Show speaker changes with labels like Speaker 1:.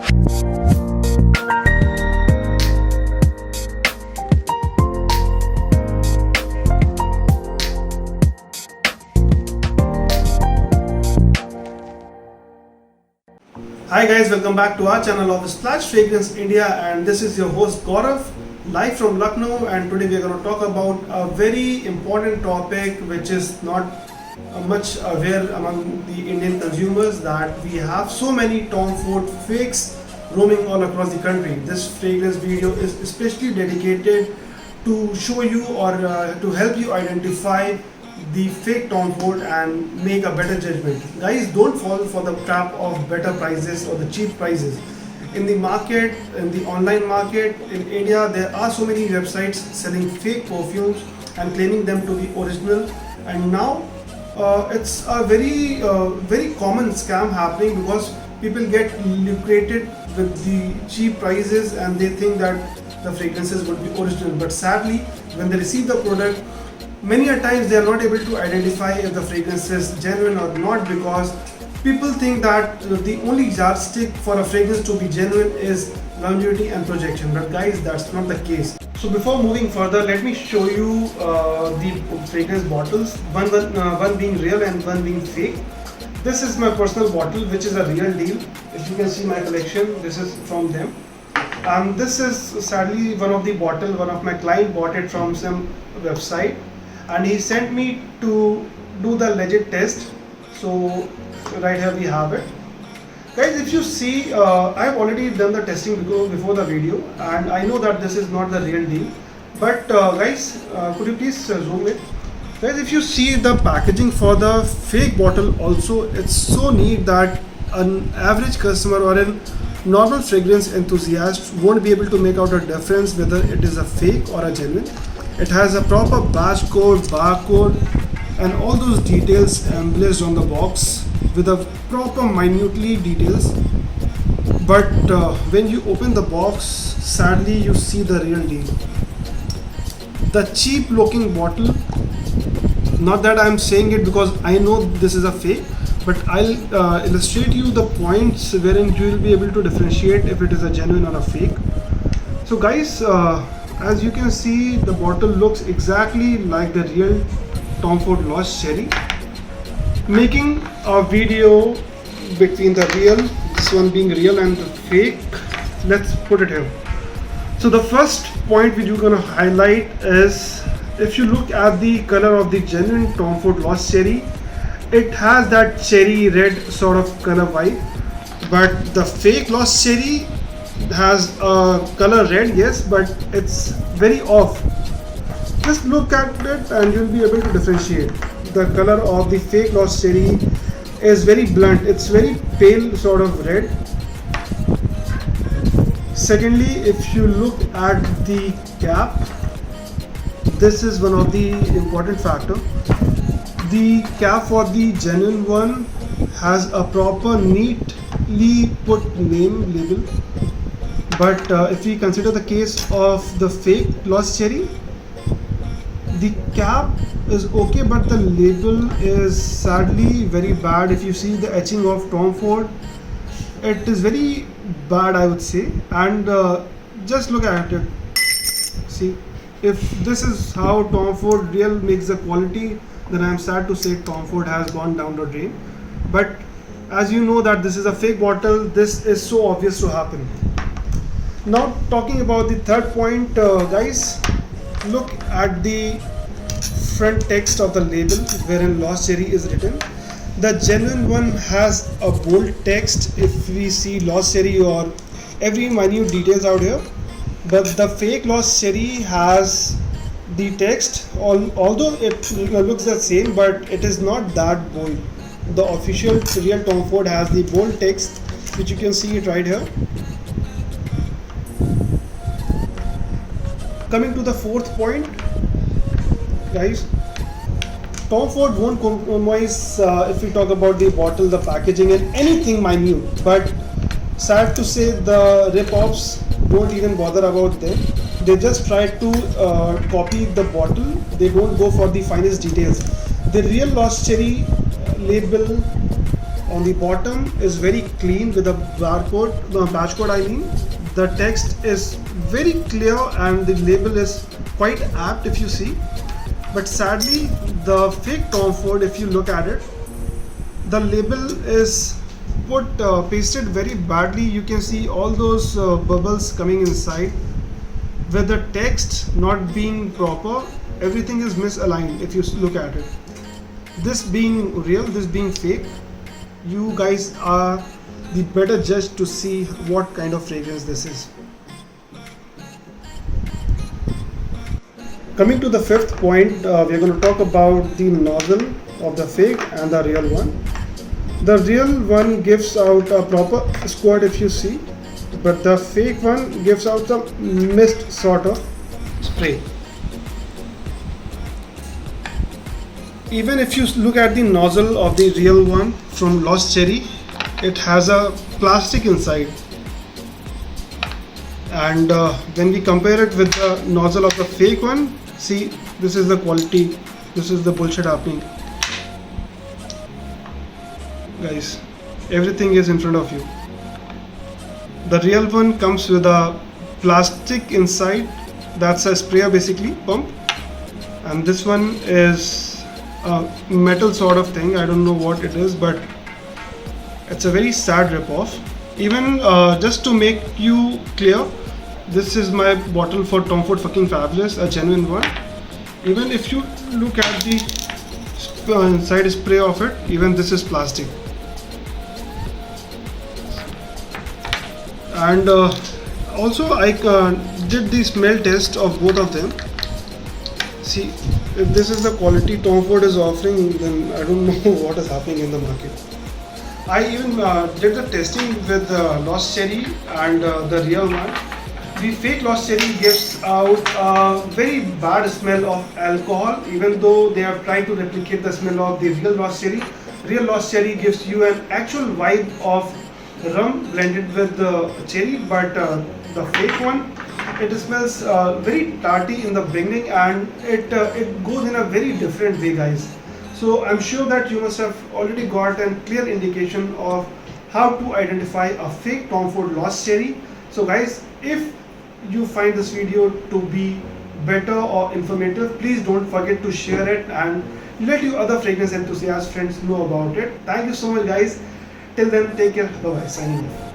Speaker 1: Hi guys, welcome back to our channel of Splash Fragrance India, and this is your host Gaurav, live from Lucknow. And today we are going to talk about a very important topic which is not much aware among the Indian consumers, that we have so many Tom Ford fakes roaming all across the country. This fragrance video is especially dedicated to show you or to help you identify the fake Tom Ford and make a better judgment. Guys, don't fall for the trap of better prices or the cheap prices. In the market, in the online market in India, there are so many websites selling fake perfumes and claiming them to be original. And now it's a very common scam happening because people get lucrated with the cheap prices and they think that the fragrances would be original. But sadly, when they receive the product, many a times they are not able to identify if the fragrance is genuine or not, because people think that the only yardstick for a fragrance to be genuine is longevity and projection. But guys, that's not the case. So before moving further, let me show you the fragrance bottles, one being real and one being fake. This is my personal bottle, which is a real deal. If you can see my collection, this is from them. This is sadly one of the bottle, one of my client bought it from some website, and he sent me to do the legit test. So right here we have it. Guys, if you see, I have already done the testing before the video, and I know that this is not the real deal. But guys, could you please zoom it? Guys, if you see the packaging for the fake bottle also, it's so neat that an average customer or a normal fragrance enthusiast won't be able to make out a difference whether it is a fake or a genuine. It has a proper batch code, barcode, and all those details embellished on the box with a proper minutely details. But when you open the box, sadly you see the real deal. The cheap looking bottle, not that I'm saying it because I know this is a fake, but I'll illustrate you the points wherein you will be able to differentiate if it is a genuine or a fake. So guys, as you can see, the bottle looks exactly like the real Tom Ford Lost Cherry. Making a video between the real, this one being real, and the fake, let's put it here. So the first point which you're gonna highlight is, if you look at the color of the genuine Tom Ford Lost Cherry, it has that cherry red sort of color vibe, but the fake Lost Cherry has a color red, yes, but it's very off. Just look at it and you'll be able to differentiate. The color of the fake Lost Cherry is very blunt, it's very pale sort of red. Secondly, if you look at the cap, this is one of the important factor. The cap for the genuine one has a proper neatly put name label. But if we consider the case of the fake Lost Cherry, the cap is okay, but the label is sadly very bad. If you see the etching of Tom Ford, it is very bad, I would say. And just look at it. See, if this is how Tom Ford real makes the quality, then I am sad to say Tom Ford has gone down the drain. But as you know that this is a fake bottle, this is so obvious to happen. Now talking about the third point, guys, look at the front text of the label wherein Lost Cherry is written. The genuine one has a bold text if we see Lost Cherry or every minute details out here, but the fake Lost Cherry has the text, although it looks the same, but it is not that bold. The official real Tom Ford has the bold text, which you can see it right here. Coming to the fourth point, guys, Tom Ford won't compromise if we talk about the bottle, the packaging, and anything minute. But sad to say, the rip-offs don't even bother about them. They just try to copy the bottle. They don't go for the finest details. The real Lost Cherry label On the bottom is very clean with a barcode, batch code I mean. The text is very clear and the label is quite apt if you see. But sadly, the fake Tom Ford, if you look at it, the label is pasted very badly. You can see all those bubbles coming inside with the text not being proper. Everything is misaligned if you look at it. This being real, this being fake, you guys are the better judge to see what kind of fragrance this is. Coming to the fifth point, we're going to talk about the nozzle of the fake and the real one. The real one gives out a proper squirt if you see, but the fake one gives out a mist sort of spray. Even if you look at the nozzle of the real one from Lost Cherry, it has a plastic inside, and when we compare it with the nozzle of the fake one, see, this is the quality, this is the bullshit happening. Guys, everything is in front of you. The real one comes with a plastic inside, that's a sprayer basically, pump, and this one is a metal sort of thing. I don't know what it is, but it's a very sad rip-off. Even just to make you clear, this is my bottle for Tom Ford fucking Fabulous, a genuine one. Even if you look at the inside spray of it, even this is plastic. And also I did the smell test of both of them. See, if this is the quality Tom Ford is offering, then I don't know what is happening in the market. I even did the testing with Lost Cherry and the real one. The fake Lost Cherry gives out a very bad smell of alcohol, even though they are trying to replicate the smell of the real Lost Cherry. Real Lost Cherry gives you an actual vibe of rum blended with the cherry, but the fake one, it smells very tarty in the beginning, and it goes in a very different way, guys. So I'm sure that you must have already got a clear indication of how to identify a fake Tom Ford Lost Cherry. So guys, if you find this video to be better or informative, please don't forget to share it and let your other fragrance enthusiast friends know about it. Thank you so much, guys. Till then, take care. Bye bye. Signing off.